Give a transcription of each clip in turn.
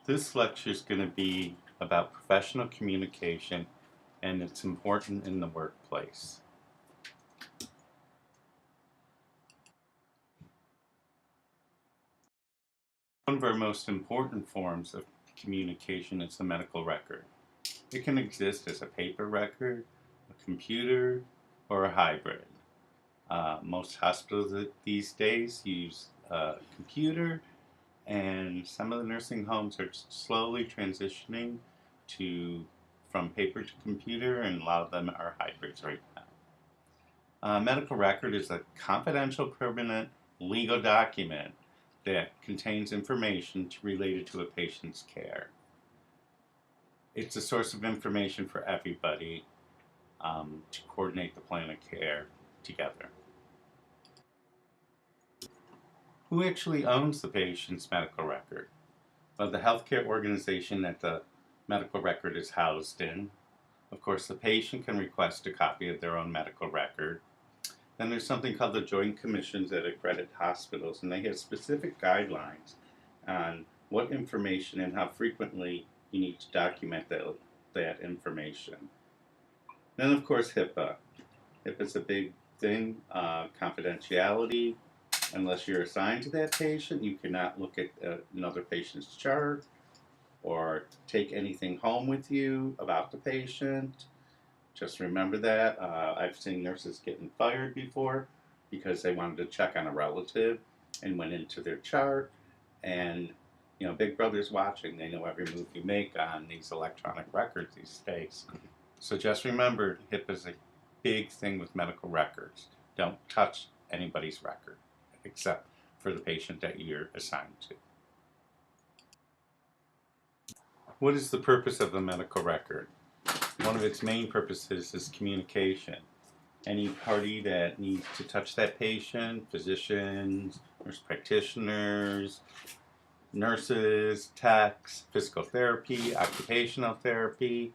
This lecture is going to be about professional communication and it's important in the workplace. One of our most important forms of communication is the medical record. It can exist as a paper record, a computer, or a hybrid. Most hospitals these days use a computer, and some of the nursing homes are slowly transitioning from paper to computer, and a lot of them are hybrids right now. A medical record is a confidential, permanent, legal document that contains information related to a patient's care. It's a source of information for everybody to coordinate the plan of care together. Who actually owns the patient's medical record? Well, the healthcare organization that the medical record is housed in. Of course, the patient can request a copy of their own medical record. Then there's something called the Joint Commissions that accredit hospitals, and they have specific guidelines on what information and how frequently you need to document that information. Then, of course, HIPAA. HIPAA's a big thing, confidentiality. Unless you're assigned to that patient, you cannot look at another patient's chart or take anything home with you about the patient. Just remember that. I've seen nurses getting fired before because they wanted to check on a relative and went into their chart. And, Big Brother's watching. They know every move you make on these electronic records these days. So just remember, HIPAA is a big thing with medical records. Don't touch anybody's record except for the patient that you're assigned to. What is the purpose of the medical record? One of its main purposes is communication. Any party that needs to touch that patient, physicians, nurse practitioners, nurses, techs, physical therapy, occupational therapy,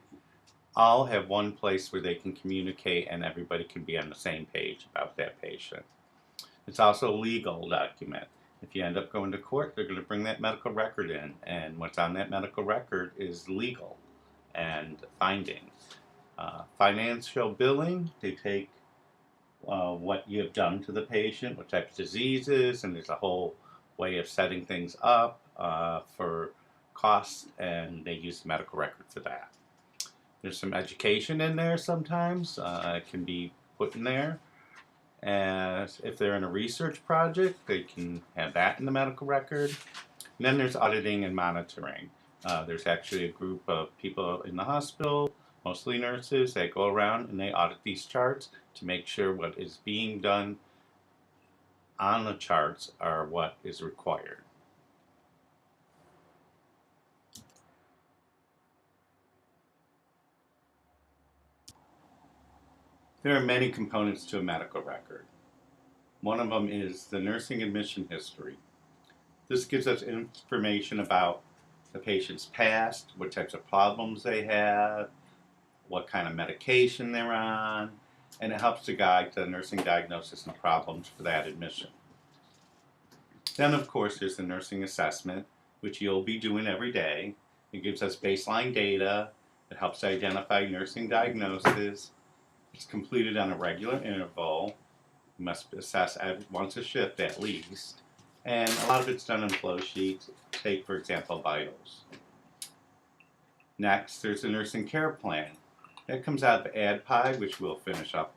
all have one place where they can communicate and everybody can be on the same page about that patient. It's also a legal document. If you end up going to court, they're going to bring that medical record in, and what's on that medical record is legal and findings. Financial billing, they take what you have done to the patient, what type of diseases, and there's a whole way of setting things up for costs, and they use the medical record for that. There's some education in there sometimes. It can be put in there. As if they're in a research project, they can have that in the medical record. And then there's auditing and monitoring. There's actually a group of people in the hospital, mostly nurses, that go around and they audit these charts to make sure what is being done on the charts are what is required. There are many components to a medical record. One of them is the nursing admission history. This gives us information about the patient's past, what types of problems they have, what kind of medication they're on, and it helps to guide the nursing diagnosis and problems for that admission. Then, of course, there's the nursing assessment, which you'll be doing every day. It gives us baseline data. It helps identify nursing diagnosis. It's completed on a regular interval. You must assess once a shift at least. And a lot of it's done in flow sheets. Take, for example, vitals. Next, there's the nursing care plan. That comes out of ADPI, which we'll finish up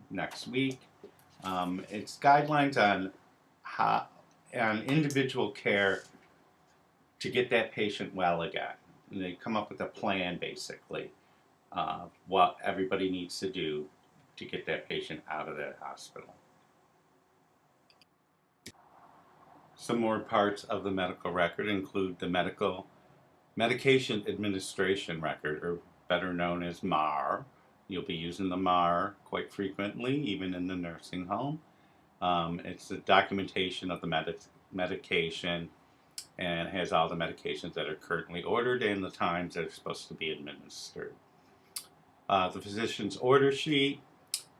next week. It's guidelines on individual care to get that patient well again. And they come up with a plan, basically, what everybody needs to do to get that patient out of that hospital. Some more parts of the medical record include the medication administration record, or better known as MAR. You'll be using the MAR quite frequently, even in the nursing home. It's the documentation of the medication and has all the medications that are currently ordered and the times they're supposed to be administered. The physician's order sheet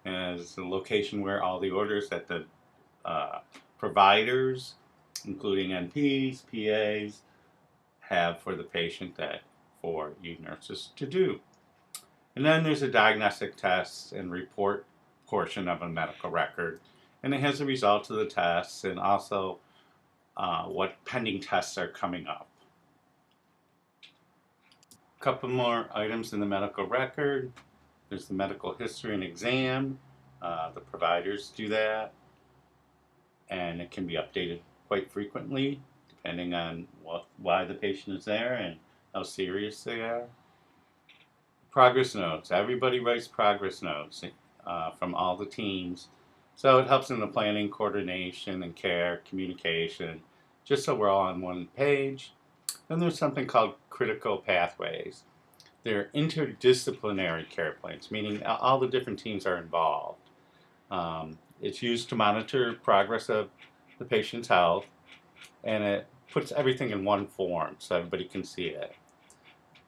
is the location where all the orders that the providers, including NPs, PAs, have for the patient that for you nurses to do. And then there's a diagnostic test and report portion of a medical record. And it has the results of the tests and also what pending tests are coming up. A couple more items in the medical record. There's the medical history and exam. The providers do that. And it can be updated quite frequently depending on why the patient is there and how serious they are. Progress notes. Everybody writes progress notes from all the teams. So it helps in the planning, coordination, and care, communication, just so we're all on one page. Then there's something called critical pathways. They're interdisciplinary care plans, meaning all the different teams are involved. It's used to monitor progress of the patient's health, and it puts everything in one form so everybody can see it.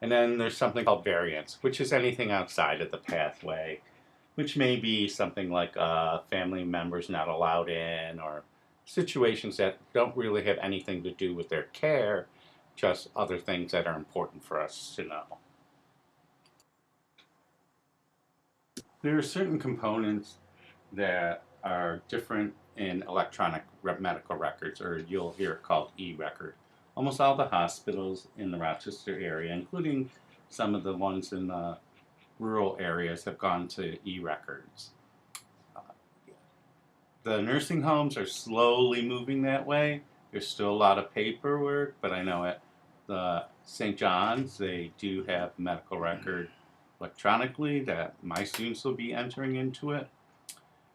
And then there's something called variance, which is anything outside of the pathway, which may be something like family members not allowed in, or situations that don't really have anything to do with their care, just other things that are important for us to know. There are certain components that are different in electronic medical records, or you'll hear it called e-record. Almost all the hospitals in the Rochester area, including some of the ones in the rural areas, have gone to e-records. The nursing homes are slowly moving that way. There's still a lot of paperwork, but I know at the St. John's, they do have medical record electronically that my students will be entering into it.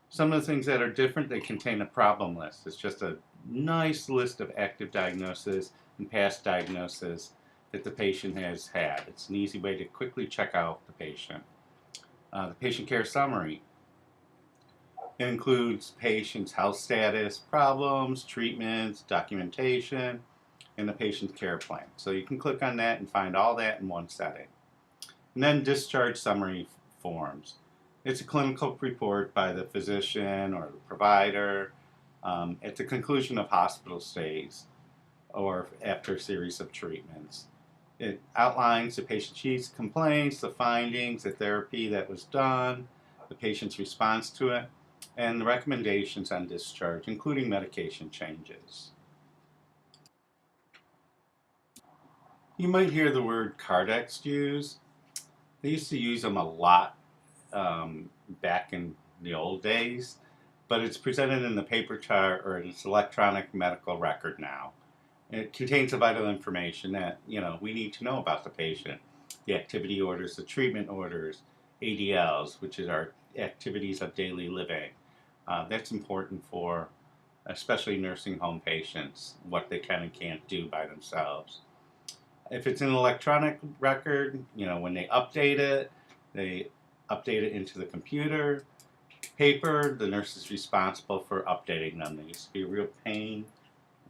Some of the things that are different, they contain a problem list. It's just a nice list of active diagnoses and past diagnoses that the patient has had. It's an easy way to quickly check out the patient. The patient care summary. It includes patient's health status, problems, treatments, documentation, and the patient's care plan. So you can click on that and find all that in one setting. And then discharge summary forms. It's a clinical report by the physician or the provider at the conclusion of hospital stays or after a series of treatments. It outlines the patient's chief complaints, the findings, the therapy that was done, the patient's response to it, and the recommendations on discharge, including medication changes. You might hear the word Cardex used. They used to use them a lot back in the old days, but it's presented in the paper chart or in its electronic medical record now. It contains the vital information that we need to know about the patient: the activity orders, the treatment orders, ADLs, which is our activities of daily living. That's important for especially nursing home patients, what they can and can't do by themselves. If it's an electronic record, when they update it into the computer. Paper, the nurse is responsible for updating them. There used to be a real pain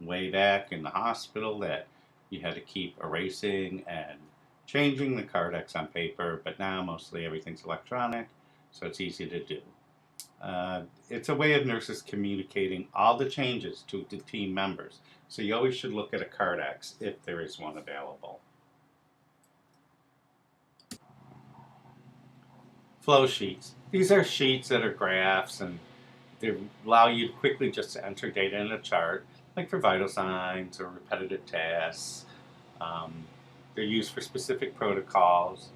way back in the hospital that you had to keep erasing and changing the Cardex on paper, but now mostly everything's electronic, so it's easy to do. It's a way of nurses communicating all the changes to the team members, so you always should look at a Cardex if there is one available. Flow sheets. These are sheets that are graphs, and they allow you to quickly just to enter data in a chart, like for vital signs or repetitive tasks. They're used for specific protocols.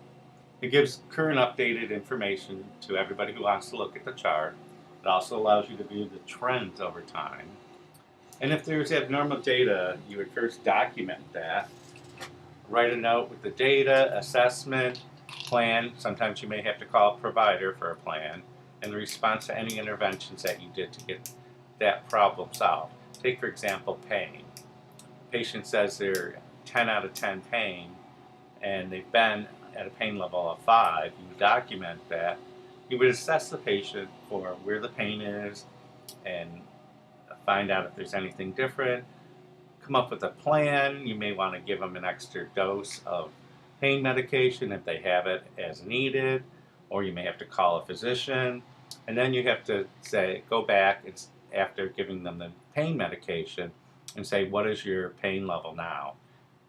It gives current updated information to everybody who wants to look at the chart. It also allows you to view the trends over time. And if there's abnormal data, you would first document that, write a note with the data, assessment, plan. Sometimes you may have to call a provider for a plan, and the response to any interventions that you did to get that problem solved. Take, for example, pain. Patient says they're 10 out of 10 pain, and they've been at a pain level of 5. You document that. You would assess the patient for where the pain is and find out if there's anything different. Come up with a plan. You may want to give them an extra dose of pain medication if they have it as needed, or you may have to call a physician. And then you have to go back after giving them the pain medication and say, what is your pain level now?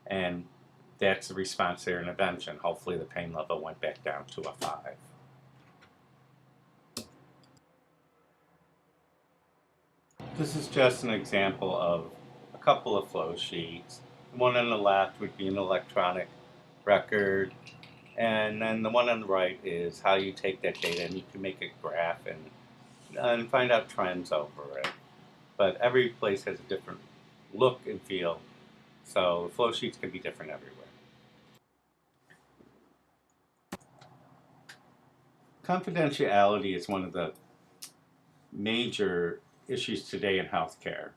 And that's the response to their intervention. Hopefully the pain level went back down to a 5. This is just an example of a couple of flow sheets. The one on the left would be an electronic record, and then the one on the right is how you take that data and you can make a graph and find out trends over it. But every place has a different look and feel, so flow sheets can be different everywhere. Confidentiality is one of the major issues today in healthcare.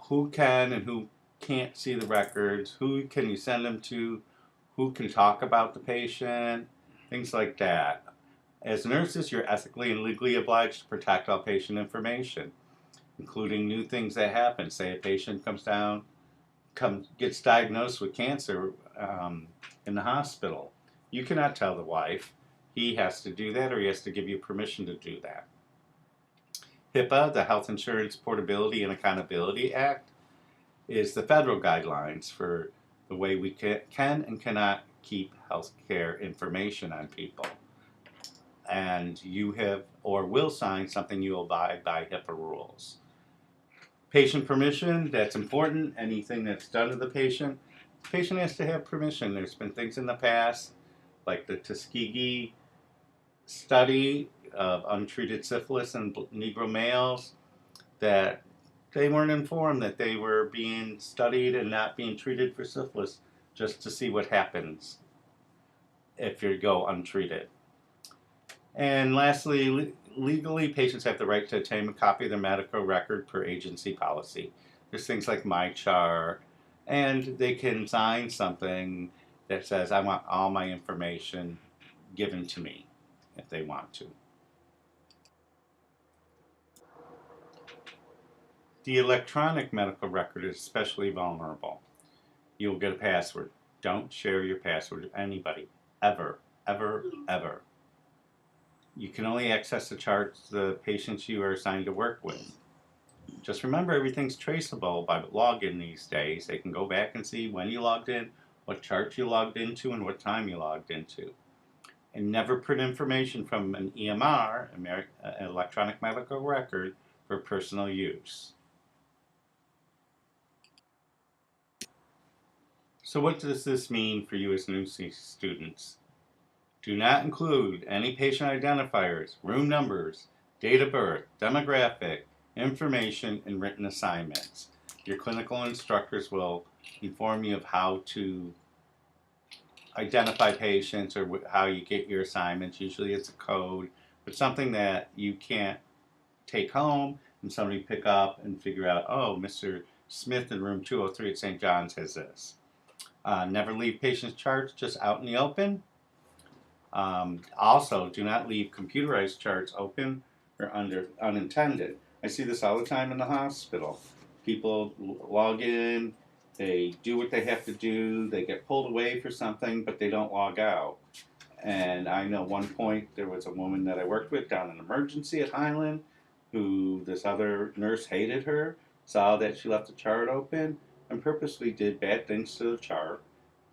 Who can and who can't see the records? Who can you send them to? Who can talk about the patient? Things like that. As nurses, you're ethically and legally obliged to protect all patient information, including new things that happen. Say a patient gets diagnosed with cancer in the hospital. You cannot tell the wife. He has to do that, or he has to give you permission to do that. HIPAA, the Health Insurance Portability and Accountability Act, is the federal guidelines for the way we can and cannot keep healthcare information on people. And you have or will sign something you abide by HIPAA rules. Patient permission, that's important. Anything that's done to the patient has to have permission. There's been things in the past, like the Tuskegee study of untreated syphilis in Negro males, that they weren't informed that they were being studied and not being treated for syphilis, just to see what happens if you go untreated. And lastly, legally, patients have the right to obtain a copy of their medical record per agency policy. There's things like MyChart, and they can sign something that says, I want all my information given to me, if they want to. The electronic medical record is especially vulnerable. You'll get a password. Don't share your password with anybody, ever, ever, ever. You can only access the charts the patients you are assigned to work with. Just remember, everything's traceable by login these days. They can go back and see when you logged in, what chart you logged into, and what time you logged into. And never print information from an EMR, an electronic medical record, for personal use. So what does this mean for you as nursing students? Do not include any patient identifiers, room numbers, date of birth, demographic, information in written assignments. Your clinical instructors will inform you of how to identify patients or how you get your assignments. Usually it's a code, but something that you can't take home and somebody pick up and figure out, oh, Mr. Smith in room 203 at St. John's has this. Never leave patients' charts just out in the open. Also, do not leave computerized charts open or unintended. I see this all the time in the hospital. People log in, they do what they have to do, they get pulled away for something, but they don't log out. And I know one point there was a woman that I worked with down in emergency at Highland who this other nurse hated her, saw that she left the chart open, and purposely did bad things to the chart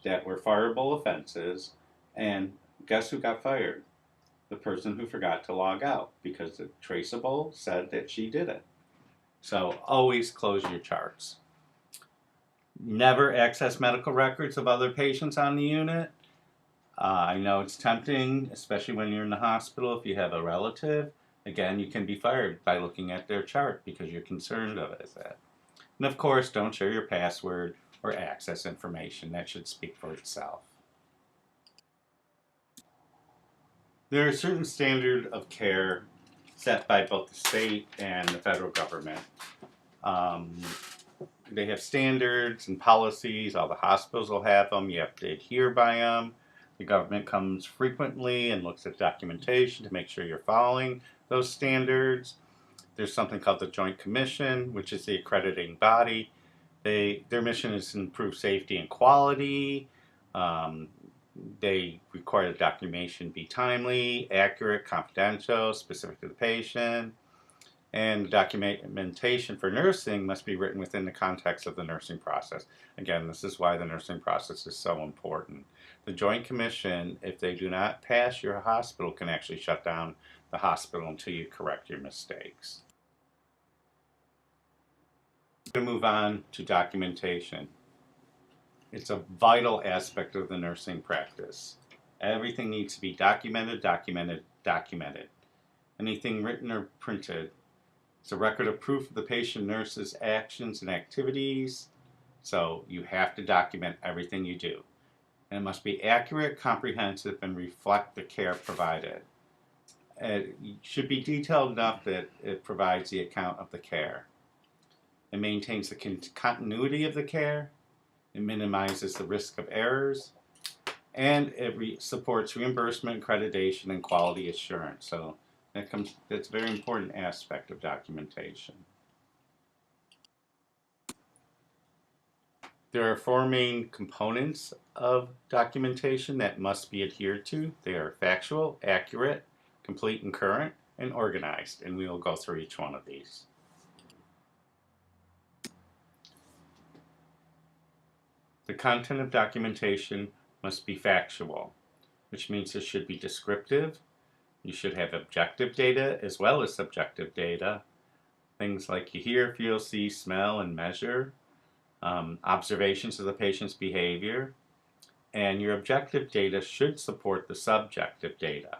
that were fireable offenses. And guess who got fired? The person who forgot to log out, because the traceable said that she did it. So always close your charts. Never access medical records of other patients on the unit. I know it's tempting, especially when you're in the hospital, if you have a relative. Again, you can be fired by looking at their chart because you're concerned of it. And of course, don't share your password or access information. That should speak for itself. There are certain standards of care set by both the state and the federal government. They have standards and policies. All the hospitals will have them. You have to adhere by them. The government comes frequently and looks at documentation to make sure you're following those standards. There's something called the Joint Commission, which is the accrediting body. Their mission is to improve safety and quality. They require the documentation be timely, accurate, confidential, specific to the patient. And documentation for nursing must be written within the context of the nursing process. Again, this is why the nursing process is so important. The Joint Commission, if they do not pass your hospital, can actually shut down the hospital until you correct your mistakes. I'm going to move on to documentation. It's a vital aspect of the nursing practice. Everything needs to be documented, documented, documented. Anything written or printed. It's a record of proof of the patient nurse's actions and activities. So you have to document everything you do. And it must be accurate, comprehensive, and reflect the care provided. It should be detailed enough that it provides the account of the care. It maintains the continuity of the care. It minimizes the risk of errors. And it supports reimbursement, accreditation, and quality assurance. So that's a very important aspect of documentation. There are four main components of documentation that must be adhered to. They are factual, accurate, complete and current, and organized. And we will go through each one of these. The content of documentation must be factual, which means it should be descriptive. You should have objective data as well as subjective data. Things like you hear, feel, see, smell, and measure. Observations of the patient's behavior. And your objective data should support the subjective data.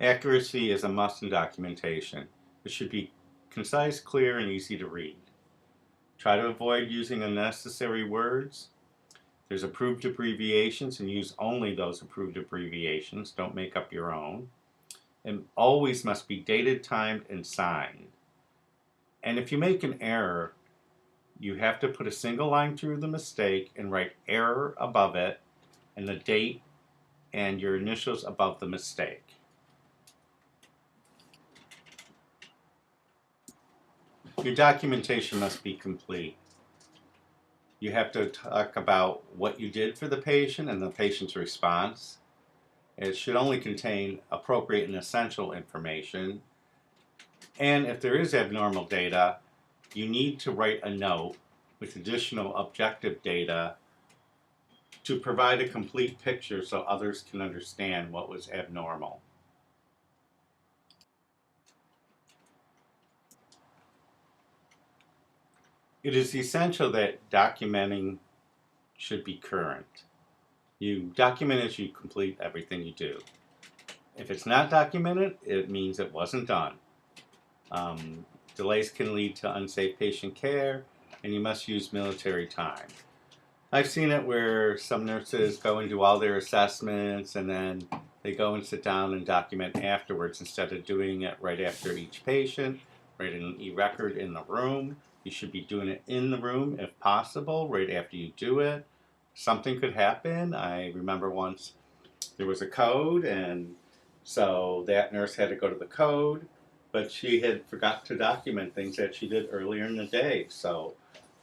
Accuracy is a must in documentation. It should be concise, clear, and easy to read. Try to avoid using unnecessary words. There's approved abbreviations, and use only those approved abbreviations. Don't make up your own. And always must be dated, timed, and signed. And if you make an error, you have to put a single line through the mistake and write error above it and the date and your initials above the mistake. Your documentation must be complete. You have to talk about what you did for the patient and the patient's response. It should only contain appropriate and essential information. And if there is abnormal data, you need to write a note with additional objective data to provide a complete picture so others can understand what was abnormal. It is essential that documenting should be current. You document as you complete everything you do. If it's not documented, it means it wasn't done. Delays can lead to unsafe patient care, and you must use military time. I've seen it where some nurses go and do all their assessments, and then they go and sit down and document afterwards instead of doing it right after each patient, writing an e-record in the room. You should be doing it in the room if possible, right after you do it. Something could happen. I remember once there was a code, and so that nurse had to go to the code, but she had forgot to document things that she did earlier in the day. So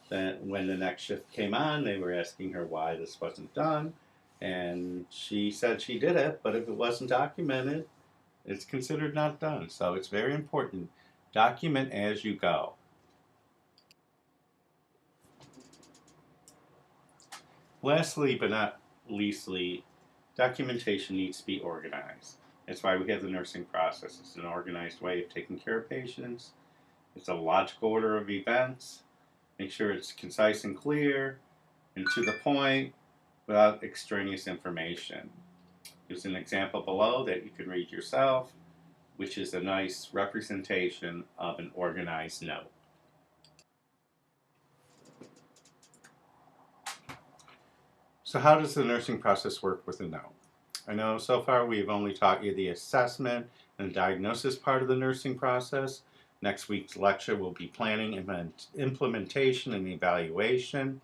then when the next shift came on, they were asking her why this wasn't done, and she said she did it, but if it wasn't documented, it's considered not done. So it's very important. Document as you go. Lastly, but not leastly, documentation needs to be organized. That's why we have the nursing process. It's an organized way of taking care of patients. It's a logical order of events. Make sure it's concise and clear and to the point without extraneous information. There's an example below that you can read yourself, which is a nice representation of an organized note. So how does the nursing process work with a note? I know so far we've only taught you the assessment and diagnosis part of the nursing process. Next week's lecture will be planning, implementation, and evaluation.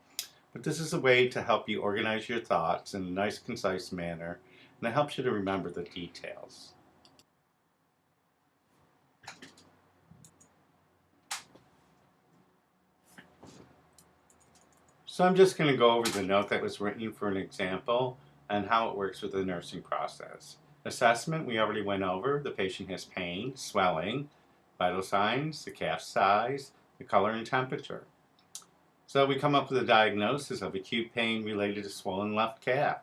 But this is a way to help you organize your thoughts in a nice, concise manner, and it helps you to remember the details. So I'm just going to go over the note that was written for an example. and how it works with the nursing process. Assessment, we already went over. The patient has pain, swelling, vital signs, the calf size, the color and temperature. So we come up with a diagnosis of acute pain related to swollen left calf.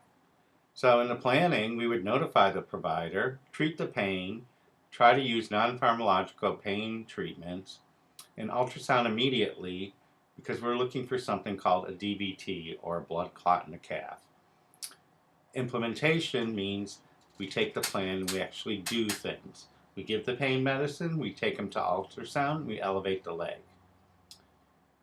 So in the planning, we would notify the provider, treat the pain, try to use non-pharmacological pain treatments, and ultrasound immediately because we're looking for something called a DVT, or a blood clot in the calf. Implementation means we take the plan and we actually do things. We give the pain medicine, we take them to ultrasound, we elevate the leg.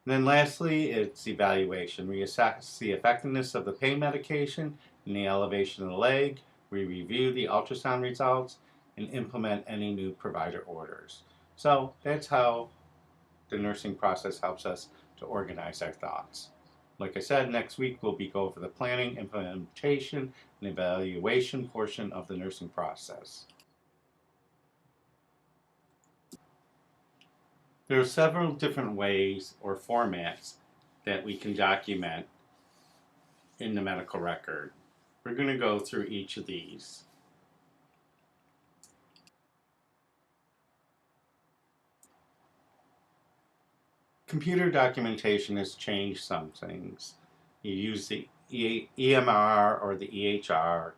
And then lastly, it's evaluation. We assess the effectiveness of the pain medication and the elevation of the leg. We review the ultrasound results and implement any new provider orders. So that's how the nursing process helps us to organize our thoughts. Like I said, next week we'll go over the planning, implementation, and evaluation portion of the nursing process. There are several different ways or formats that we can document in the medical record. We're going to go through each of these. Computer documentation has changed some things. You use the EMR or the EHR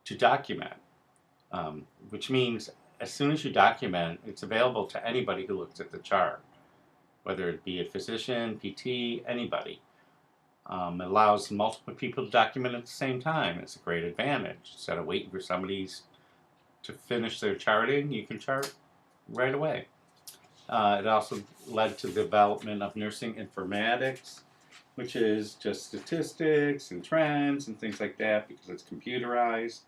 to document, which means as soon as you document, it's available to anybody who looks at the chart, whether it be a physician, PT, anybody. It allows multiple people to document at the same time. It's a great advantage. Instead of waiting for somebody to finish their charting, you can chart right away. It also led to the development of nursing informatics, which is just statistics and trends and things like that because it's computerized.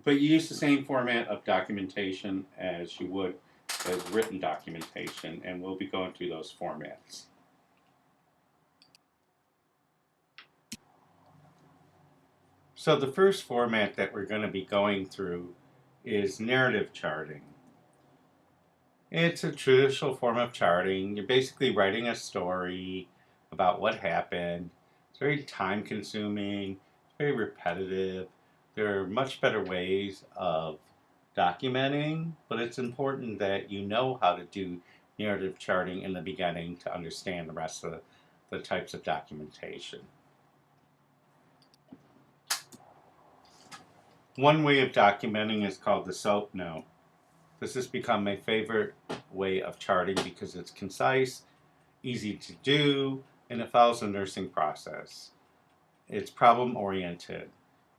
But you use the same format of documentation as you would as written documentation, and we'll be going through those formats. So the first format that we're going to be going through is narrative charting. It's a traditional form of charting. You're basically writing a story about what happened. It's very time consuming, very repetitive. There are much better ways of documenting, but it's important that you know how to do narrative charting in the beginning to understand the rest of the types of documentation. One way of documenting is called the SOAP note. This has become my favorite way of charting because it's concise, easy to do, and it follows the nursing process. It's problem oriented.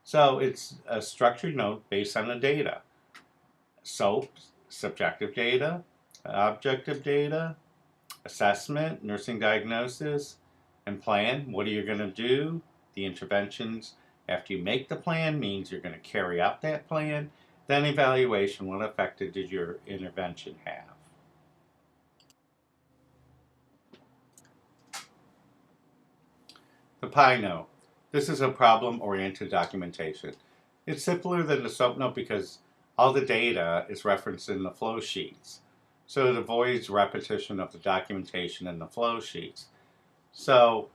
So it's a structured note based on the data. SOAP, subjective data, objective data, assessment, nursing diagnosis, and plan. What are you going to do? The interventions after you make the plan means you're going to carry out that plan. Then evaluation, what effect did your intervention have? The PI note. This is a problem-oriented documentation. It's simpler than the SOAP note because all the data is referenced in the flow sheets. So it avoids repetition of the documentation in the flow sheets. So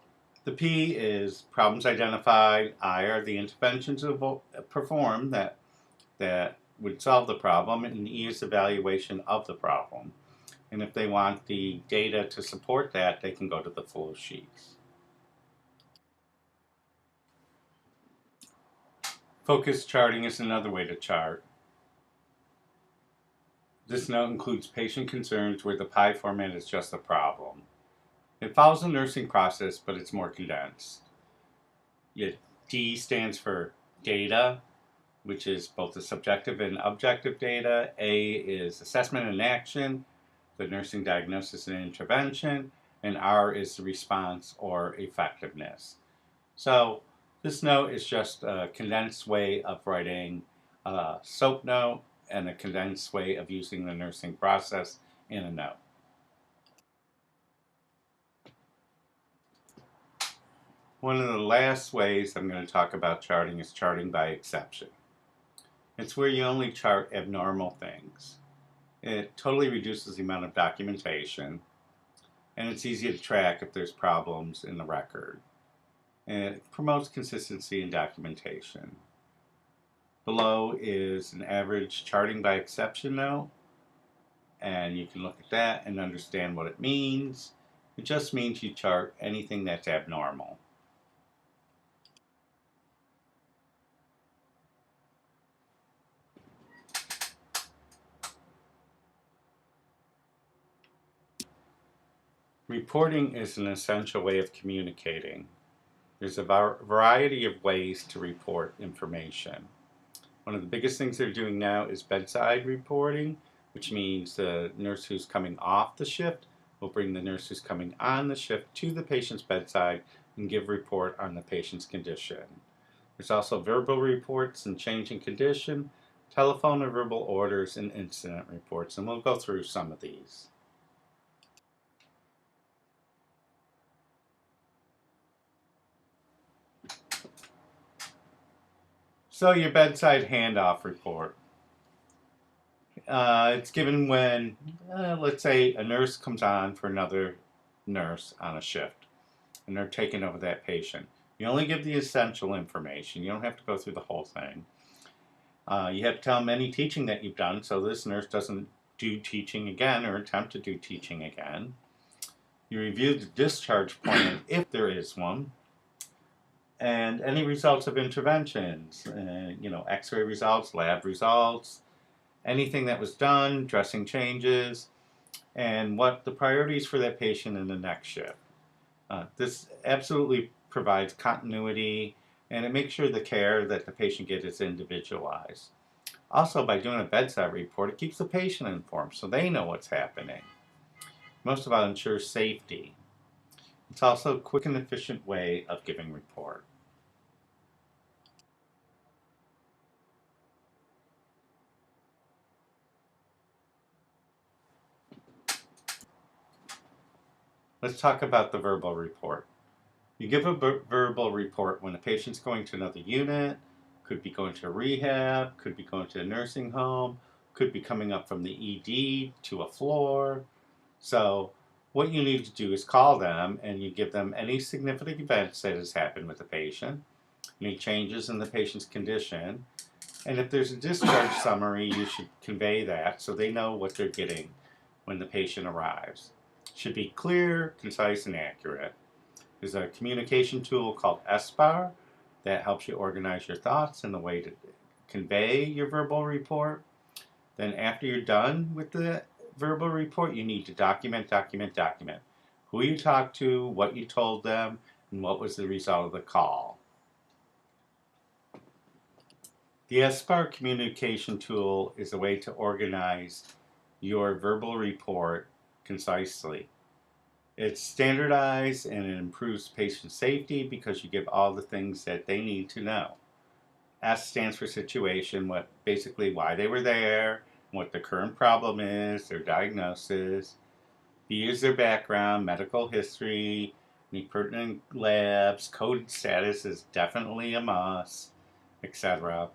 the P is problems identified, I are the interventions performed that would solve the problem, and E is evaluation of the problem. And if they want the data to support that, they can go to the flow sheets. Focus charting is another way to chart. This note includes patient concerns where the PI format is just a problem. It follows the nursing process, but it's more condensed. D stands for data, which is both the subjective and objective data. A is assessment and action, the nursing diagnosis and intervention, and R is the response or effectiveness. So this note is just a condensed way of writing a SOAP note and a condensed way of using the nursing process in a note. One of the last ways I'm going to talk about charting is charting by exception. It's where you only chart abnormal things. It totally reduces the amount of documentation, and it's easy to track if there's problems in the record. and it promotes consistency in documentation. Below is an average charting by exception note, and you can look at that and understand what it means. It just means you chart anything that's abnormal. Reporting is an essential way of communicating. There's a variety of ways to report information. One of the biggest things they're doing now is bedside reporting, which means the nurse who's coming off the shift will bring the nurse who's coming on the shift to the patient's bedside and give report on the patient's condition. There's also verbal reports and change in condition, telephone or verbal orders, and incident reports, and we'll go through some of these. So your bedside handoff report. It's given when, let's say, a nurse comes on for another nurse on a shift, and they're taking over that patient. You only give the essential information. You don't have to go through the whole thing. You have to tell them any teaching that you've done, so this nurse doesn't do teaching again or attempt to do teaching again. You review the discharge plan, if there is one, and any results of interventions, x-ray results, lab results, anything that was done, dressing changes, and what the priorities for that patient in the next shift. This absolutely provides continuity, and it makes sure the care that the patient gets is individualized. Also, by doing a bedside report, it keeps the patient informed so they know what's happening. Most of all, ensures safety. It's also a quick and efficient way of giving report. Let's talk about the verbal report. You give a verbal report when a patient's going to another unit, could be going to rehab, could be going to a nursing home, could be coming up from the ED to a floor. So what you need to do is call them and you give them any significant events that has happened with the patient, any changes in the patient's condition, and if there's a discharge summary, you should convey that so they know what they're getting when the patient arrives. It should be clear, concise, and accurate. There's a communication tool called SBAR that helps you organize your thoughts and the way to convey your verbal report. Then after you're done with the verbal report, you need to document. Who you talked to, what you told them, and what was the result of the call. The SBAR communication tool is a way to organize your verbal report concisely. It's standardized and it improves patient safety because you give all the things that they need to know. S stands for situation, basically why they were there, what the current problem is, their diagnosis. B is their background, medical history, any pertinent labs, coded status is definitely a must, etc.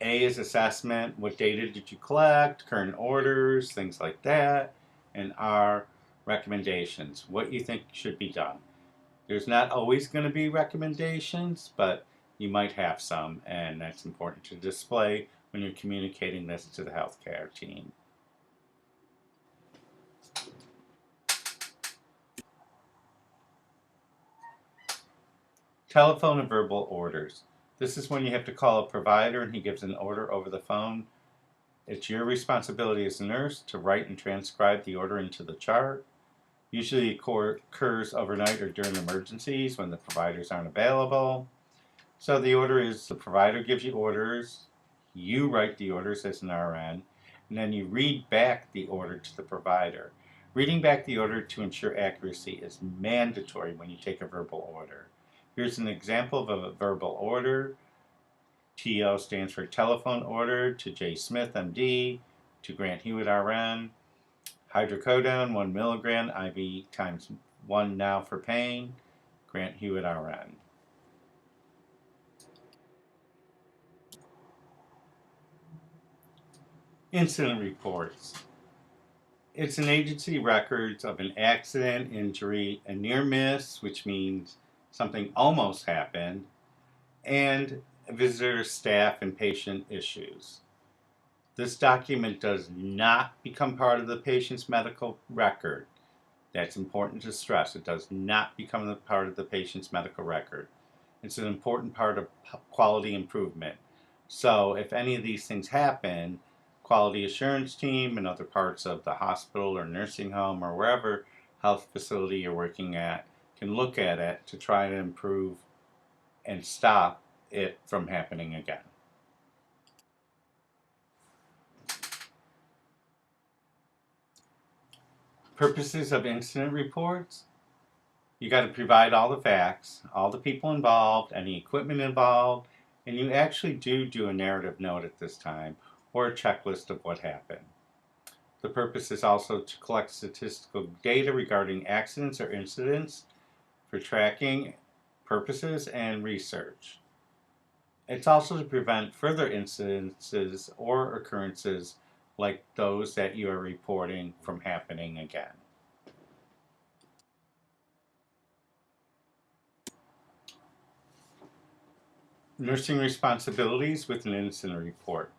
A is assessment, what data did you collect, current orders, things like that. And R, recommendations, what you think should be done. There's not always going to be recommendations, but you might have some, and that's important to display when you're communicating this to the healthcare team. Telephone and verbal orders. This is when you have to call a provider and he gives an order over the phone. It's your responsibility as a nurse to write and transcribe the order into the chart. Usually it occurs overnight or during emergencies when the providers aren't available. So the order is the provider gives you orders, you write the orders as an RN, and then you read back the order to the provider. Reading back the order to ensure accuracy is mandatory when you take a verbal order. Here's an example of a verbal order. TO stands for telephone order to J. Smith, MD, to Grant Hewitt, RN. Hydrocodone, 1 milligram, IV times 1 now for pain. Grant Hewitt, RN. Incident reports. It's an agency records of an accident, injury, a near miss, which means something almost happened, and visitor, staff, and patient issues. This document does not become part of the patient's medical record. That's important to stress. It does not become a part of the patient's medical record. It's an important part of quality improvement. So if any of these things happen, quality assurance team and other parts of the hospital or nursing home or wherever health facility you're working at can look at it to try to improve and stop it from happening again. Purposes of incident reports: you got to provide all the facts, all the people involved, any equipment involved, and you actually do a narrative note at this time or a checklist of what happened. The purpose is also to collect statistical data regarding accidents or incidents for tracking purposes and research. It's also to prevent further incidences or occurrences like those that you are reporting from happening again. Nursing responsibilities with an incident report.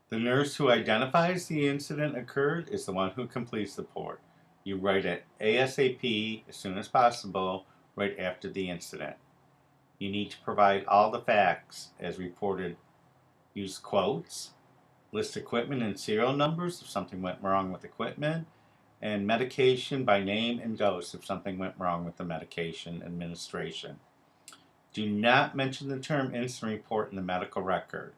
The nurse who identifies the incident occurred is the one who completes the report. You write it ASAP, as soon as possible, right after the incident. You need to provide all the facts as reported. Use quotes, list equipment and serial numbers if something went wrong with equipment, and medication by name and dose if something went wrong with the medication administration. Do not mention the term incident report in the medical record.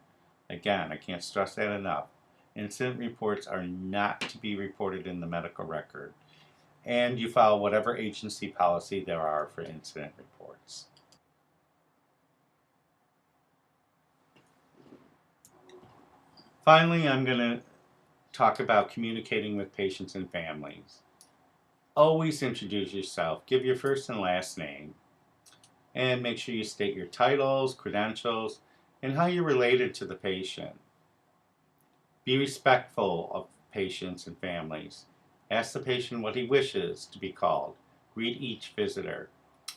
Again, I can't stress that enough. Incident reports are not to be reported in the medical record. And you follow whatever agency policy there are for incident reports. Finally, I'm going to talk about communicating with patients and families. Always introduce yourself. Give your first and last name. And make sure you state your titles, credentials, and how you're related to the patient. Be respectful of patients and families. Ask the patient what he wishes to be called. Greet each visitor.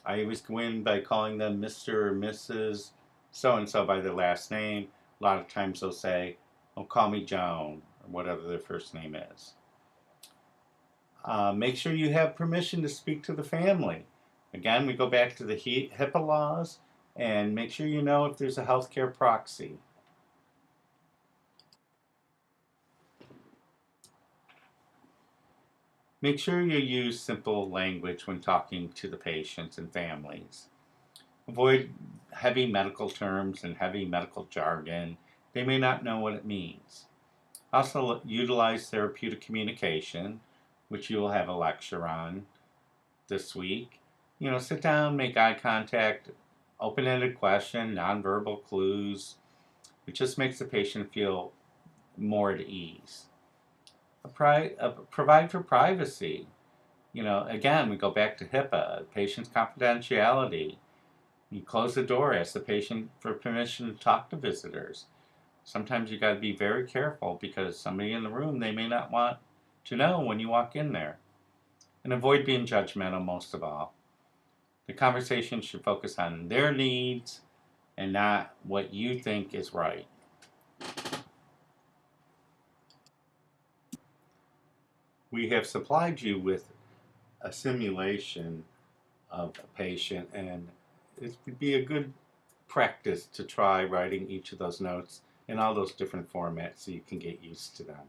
I always go in by calling them Mr. or Mrs. So-and-so by their last name. A lot of times they'll say, oh, call me Joan, or whatever their first name is. Make sure you have permission to speak to the family. Again, we go back to the HIPAA laws, and make sure you know if there's a healthcare proxy. Make sure you use simple language when talking to the patients and families. Avoid heavy medical terms and heavy medical jargon. They may not know what it means. Also, utilize therapeutic communication, which you will have a lecture on this week. Sit down, make eye contact, open-ended question, nonverbal clues. It just makes the patient feel more at ease. Provide for privacy. Again, we go back to HIPAA, patient's confidentiality. You close the door, ask the patient for permission to talk to visitors. Sometimes you got to be very careful because somebody in the room, they may not want to know when you walk in there. And avoid being judgmental most of all. The conversation should focus on their needs and not what you think is right. We have supplied you with a simulation of a patient, and it would be a good practice to try writing each of those notes in all those different formats so you can get used to them.